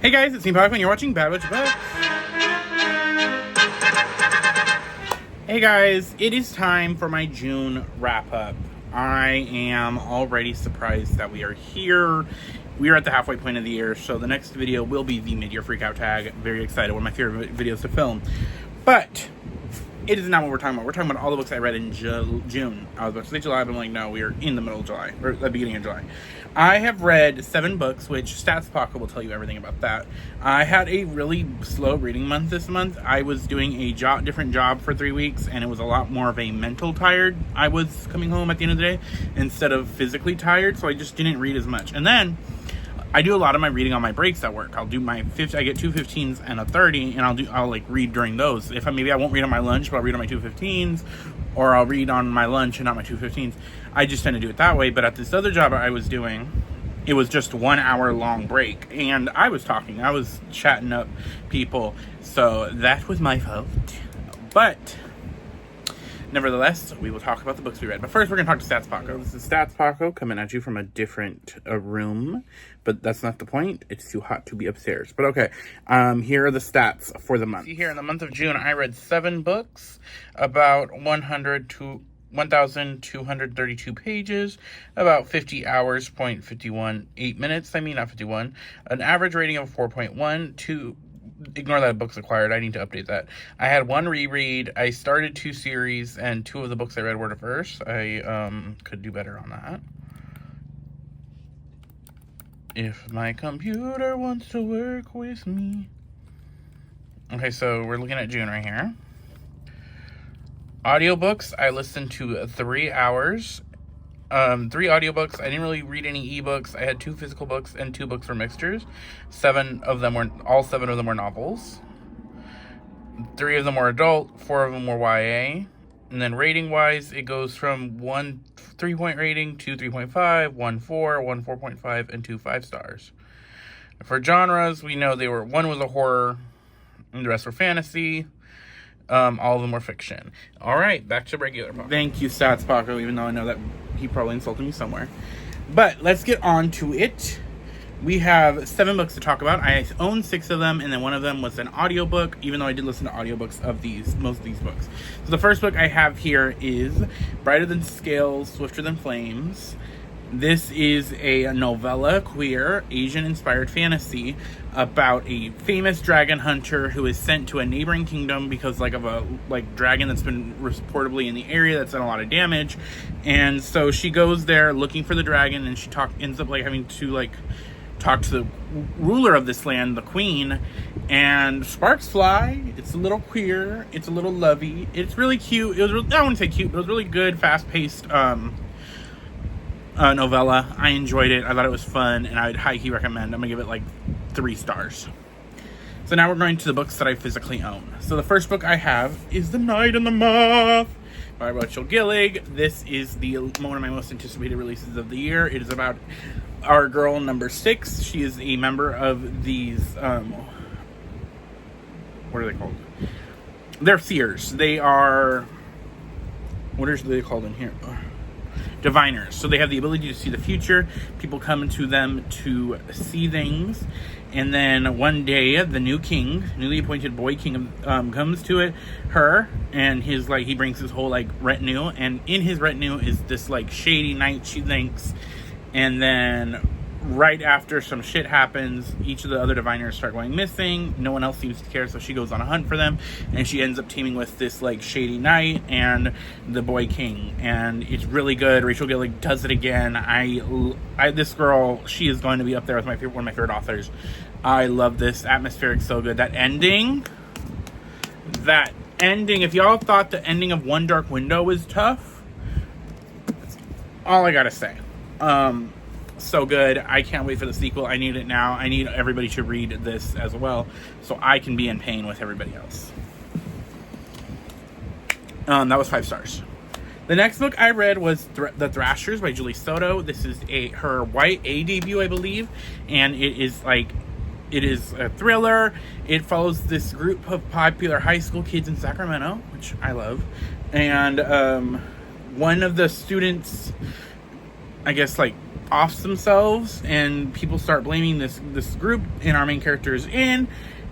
Hey guys, it's me Pac and you're watching Bad Witch Books. Hey guys, it is time for my June wrap up. I am already surprised that we are here. We are at the halfway point of the year, so the next video will be the mid-year freakout tag. Very excited, one of my favorite videos to film. But it is not what we're talking about. We're talking about all the books I read in June. I was about to say July, but I'm like, no, we are in the middle of July, or the beginning of July. I have read 7 books, which StatsPocket will tell you everything about that. I had a really slow reading month this month. I was doing a different job for 3 weeks, and it was a lot more of a mental tired. I was coming home at the end of the day instead of physically tired, so I just didn't read as much. And then I do a lot of my reading on my breaks at work. I'll do my I get 2 15s and a 30, and I'll like read during those. If maybe I won't read on my lunch, but I'll read on my 2 15s, or I'll read on my lunch and not my 2 15s. I just tend to do it that way. But at this other job I was doing, it was just 1 hour long break, and I was chatting up people, so that was my fault. But nevertheless, we will talk about the books we read. But first, we're going to talk to StatsPocket. This is StatsPocket coming at you from a different room. But that's not the point. It's too hot to be upstairs. But okay, here are the stats for the month. See here, in the month of June, I read 7 books, about 1,232 pages, about 50 hours, 8 minutes. I mean, not 51. An average rating of 4.1, ignore that books acquired. I need to update that. I had 1 reread. I started 2 series, and 2 of the books I read were the first. I could do better on that. If my computer wants to work with me. Okay, so we're looking at June right here. Audiobooks, I listened to 3 hours. 3 audiobooks. I didn't really read any ebooks. I had 2 physical books and 2 books for mixtures. All 7 of them were novels. 3 of them were adult, 4 of them were YA. And then rating wise, it goes from 1 3-point rating, 2 3.5, 1 4, 1 4.5, and 2 5 stars. For genres, we know 1 was a horror, and the rest were fantasy. All of them were fiction. All right, back to regular Paco. Thank you, StatsPocket, even though I know that he probably insulted me somewhere. But let's get on to it. We have 7 books to talk about. I own 6 of them, and then 1 of them was an audiobook, even though I did listen to audiobooks of most of these books. So the first book I have here is Brighter Than Scales, Swifter Than Flames. This is a novella, queer, Asian-inspired fantasy about a famous dragon hunter who is sent to a neighboring kingdom because of a dragon that's been reportedly in the area that's done a lot of damage. And so she goes there looking for the dragon, and she ends up having to talk to the ruler of this land, the queen, and sparks fly. It's a little queer. It's a little lovey. It's really cute. I wouldn't say cute, but it was really good, fast-paced novella. I enjoyed it. I thought it was fun, and I would highly recommend. I'm gonna give it 3 stars. So now we're going to the books that I physically own. So the first book I have is The Night and the Moth by Rachel Gillig. This is one of my most anticipated releases of the year. It is about our girl number 6. She is a member of these what are they called? They're seers. They are, what are they called in here? Diviners. So they have the ability to see the future. People come to them to see things, and then one day the newly appointed boy king comes to her, and he brings his whole retinue, and in his retinue is this shady knight, she thinks. And then right after some shit happens, each of the other diviners start going missing. No one else seems to care, so she goes on a hunt for them, and she ends up teaming with this shady knight and the boy king, and it's really good. Rachel Gillig does it again. This girl, she is going to be up there with one of my favorite authors. I love this. Atmospheric, so good. That ending, if y'all thought the ending of One Dark Window was tough, that's all I gotta say. So good. I can't wait for the sequel. I need it now. I need everybody to read this as well, so I can be in pain with everybody else. That was 5 stars. The next book I read was The Thrashers by Julie Soto. This is her YA debut, I believe, and it is a thriller. It follows this group of popular high school kids in Sacramento, which I love, and one of the students I guess, like, offs themselves, and people start blaming this group, and our main character is in.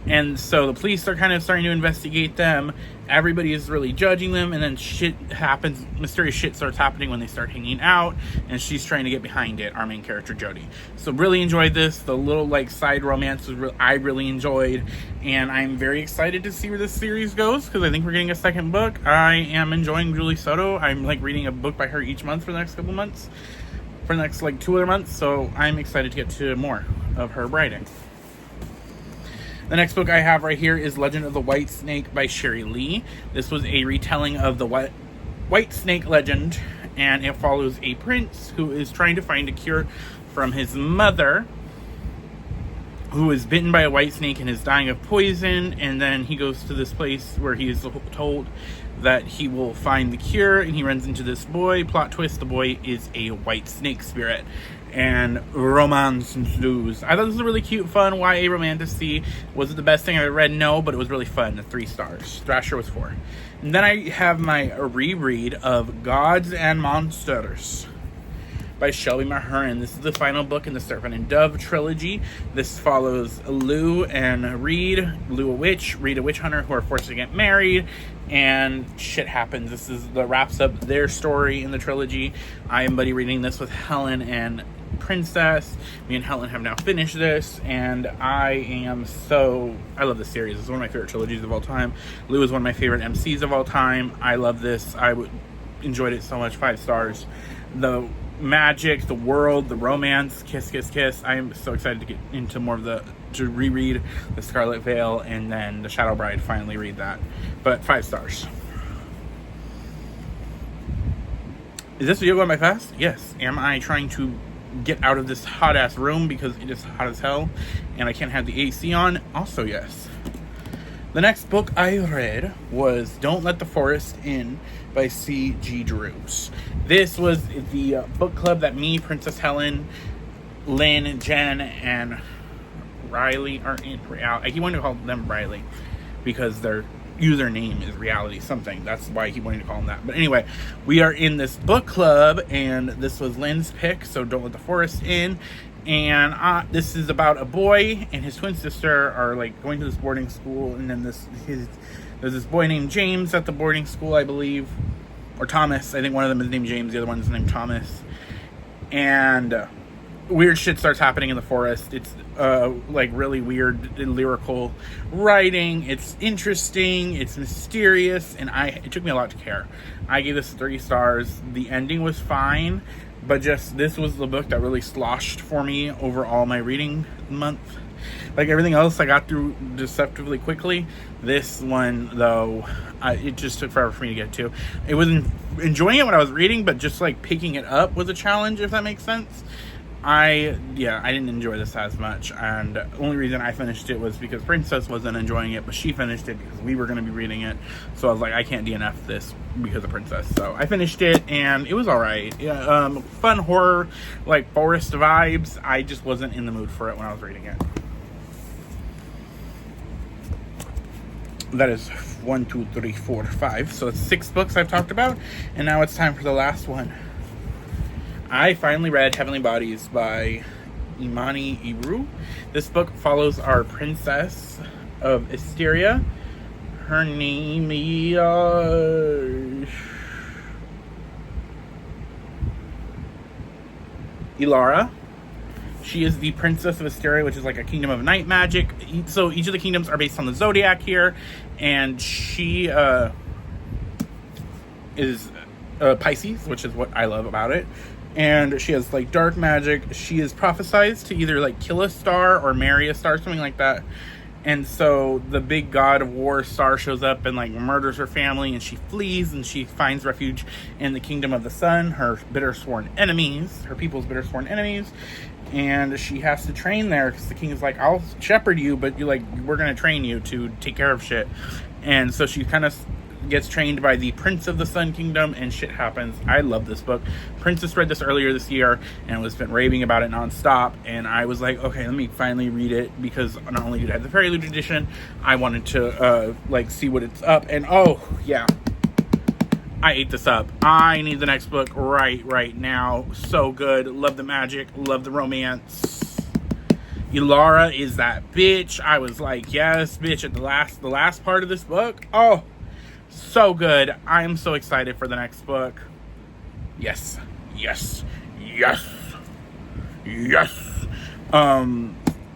And so the police are kind of starting to investigate them. Everybody is really judging them, and then shit happens. Mysterious shit starts happening when they start hanging out, and she's trying to get behind it, our main character, Jody. So really enjoyed this. The little, like, side romance I really enjoyed, and I'm very excited to see where this series goes, because I think we're getting a second book. I am enjoying Julie Soto. I'm, like, reading a book by her each month for the next couple months, for the next, like, 2 other months, so I'm excited to get to more of her writing. The next book I have right here is Legend of the White Snake by Sherry Lee. This was a retelling of the White Snake legend, and it follows a prince who is trying to find a cure from his mother, who is bitten by a white snake and is dying of poison. And then he goes to this place where he is told that he will find the cure, and he runs into this boy. Plot twist, the boy is a white snake spirit, and romance ensues. I thought this was a really cute, fun YA romantasy. Was it the best thing I ever read? No, but it was really fun. 3 stars. Thrasher was 4. And then I have my reread of Gods and Monsters by Shelby Mahurin. This is the final book in the Serpent and Dove trilogy. This follows Lou and Reed. Lou a witch, Reed a witch hunter, who are forced to get married, and shit happens. This is the wraps up their story in the trilogy. I am buddy reading this with Helen and Princess. Me and Helen have now finished this, and I love this series. It's one of my favorite trilogies of all time. Lou is one of my favorite MCs of all time. I love this. Enjoyed it so much. 5 stars. The magic, the world, the romance, kiss, kiss, kiss. I am so excited to get into more of to reread The Scarlet Veil, and then The Shadow Bride, finally read that. But 5 stars. Is this video going by fast? Yes. Am I trying to get out of this hot ass room because it is hot as hell and I can't have the AC on? Also, yes. The next book I read was Don't Let the Forest In by C.G. Drews. This was the book club that me, Princess Helen, Lynn, Jen, and Riley are in. I keep wanting to call them Riley because their username is Reality something. That's why I keep wanting to call them that. But anyway, we are in this book club, and this was Lynn's pick, so Don't Let the Forest In. And this is about a boy and his twin sister are, like, going to this boarding school, and then there's this boy named James at the boarding school, I believe, or Thomas. I think one of them is named James, the other one is named Thomas. And weird shit starts happening in the forest. It's like really weird lyrical writing. It's interesting, it's mysterious, and it took me a lot to care. I gave this 3 stars. The ending was fine, but just this was the book that really sloshed for me over all my reading month. Like everything else I got through deceptively quickly. This one, though, it just took forever for me to get to. It was enjoying it when I was reading, but just like picking it up was a challenge, if that makes sense. I didn't enjoy this as much, and the only reason I finished it was because Princess wasn't enjoying it, but she finished it because we were going to be reading it. So I was like, I can't DNF this because of Princess. So I finished it, and it was alright. Yeah, fun horror, like forest vibes. I just wasn't in the mood for it when I was reading it. That is 1, 2, 3, 4, 5. So it's 6 books I've talked about, and now it's time for the last one. I finally read Heavenly Bodies by Imani Ebru. This book follows our princess of Esteria. Her name is Ilara. She is the princess of Esteria, which is like a kingdom of night magic. So each of the kingdoms are based on the zodiac here, and she is Pisces, which is what I love about it. And she has like dark magic. She is prophesized to either like kill a star or marry a star, something like that. And so the big god of war star shows up and like murders her family, and she flees, and she finds refuge in the kingdom of the sun, her bittersworn enemies, her people's bittersworn enemies. And she has to train there because the king is like, I'll shepherd you, but we're going to train you to take care of shit. And so she kind of gets trained by the Prince of the Sun Kingdom, and shit happens. I love this book. Princess read this earlier this year and was been raving about it nonstop, and I was like, okay, let me finally read it, because not only did I have the Fairy Loot edition, I wanted to like see what it's up. And oh yeah, I ate this up. I need the next book right now. So good. Love the magic. Love the romance. Elara is that bitch. I was like, yes, bitch, at the last part of this book. Oh, so good. I am so excited for the next book. Yes.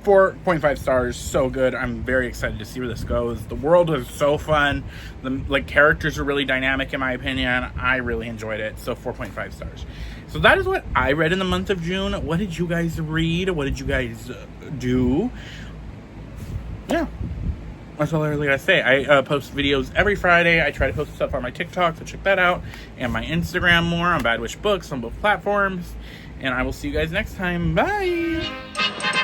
4.5 stars, so good. I'm very excited to see where this goes. The world was so fun. The characters are really dynamic, in my opinion. I really enjoyed it. So 4.5 stars. So that is what I read in the month of June. What did you guys read? What did you guys do? Yeah, that's all I really gotta say. I post videos every Friday. I try to post stuff on my TikTok, so check that out, and my Instagram more on Bad Witch Books on both platforms. And I will see you guys next time. Bye.